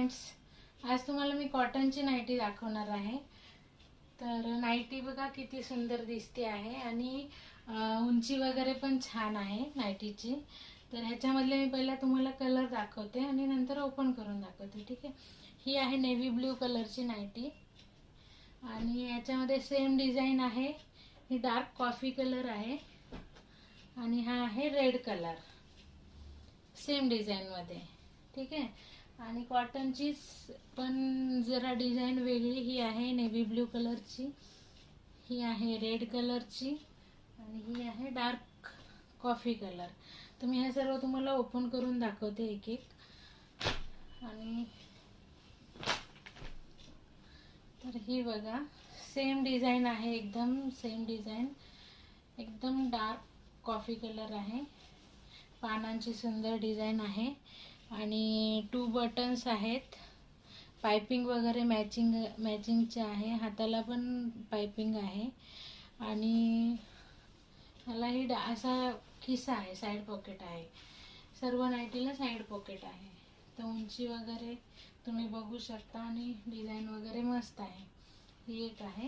Friends, आज तुम्हाला मी कॉटनची ninety दाखवणार आहे। तर नाईटी बघा किती सुंदर दिसते आहे आणि उंची वगैरे पण छान आहे नाईटीची। तर ह्याच्यामधले मी पहिला तुम्हाला कलर दाखवते आणि नंतर ओपन करून दाखवते, ठीक आहे। ही आहे नेव्ही ब्ल्यू कलरची नाईटी आणि याच्यामध्ये सेम डिझाइन आहे। ही डार्क कॉफी कलर आहे आणि हा आहे रेड कलर, सेम डिझाइन मध्ये, ठीक आहे। आणि कॉटनची पण जरा डिझाइन वेगळी ही आहे नेव्ही ब्ल्यू कलरची, ही आहे रेड कलरची आणि ही आहे डार्क कॉफी कलर। तर मी हे सर्व तुम्हाला ओपन करून दाखवते एक एक। आणि तर ही बघा सेम डिझाइन आहे, एकदम सेम डिझाइन, एकदम डार्क कॉफी कलर आहे। पानांची सुंदर डिझाइन आहे आणि 2 बटन्स आहेत। पाइपिंग वगैरे मॅचिंगचे आहे, हाताला पण पाइपिंग आहे आणि ह्याला ही असा खिसा आहे, साइड पॉकेट आहे। सर्व नाईटीला साइड पॉकेट आहे। तर उंची वगैरे तुम्ही बघू शकता आणि डिझाइन वगैरे मस्त आहे। ही एक आहे,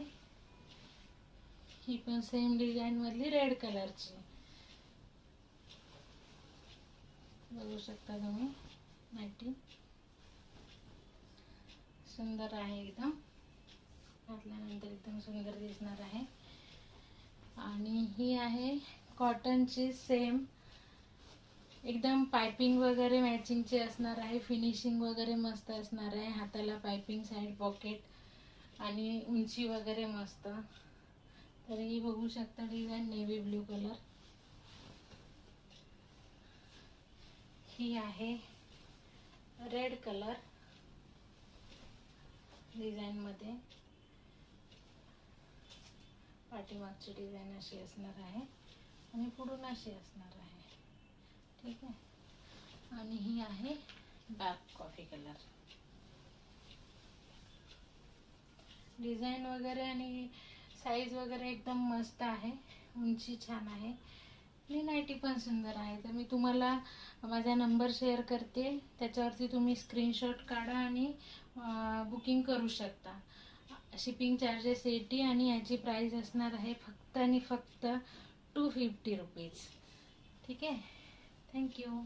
ही पण सेम डिझाइन मधली रेड कलरची, बघू शकता तुम्ही। नाईटी सुंदर आहे, एकदम घातल्यानंतर एकदम सुंदर दिसणार आहे। आणि ही आहे कॉटनची, सेम एकदम पाइपिंग वगैरे मॅचिंगची असणार आहे। फिनिशिंग वगैरे मस्त असणार आहे, हाताला पाइपिंग, साइड पॉकेट आणि उंची वगैरे मस्त। तर ही बघू शकता डिझाइन नेव्ही ब्ल्यू कलर। ही आहे रेड कलर डिझाइन मध्ये, पाठीमागची डिझाइन अशी असणार आहे आणि पुढून अशी असणार आहे, ठीक आहे। आणि ही आहे डार्क कॉफी कलर। डिझाइन वगैरे आणि साइज वगैरे एकदम मस्त आहे, उंची छान आहे आणि नाईटी पण सुंदर आहे। तर मी तुम्हाला माझा नंबर शेअर करते, त्याच्यावरती तुम्ही स्क्रीनशॉट काढा आणि बुकिंग करू शकता। शिपिंग चार्जेस 80 आणि याची प्राइस असणार आहे फक्त आणि फक्त 250 रुपीज, ठीक आहे। थँक्यू।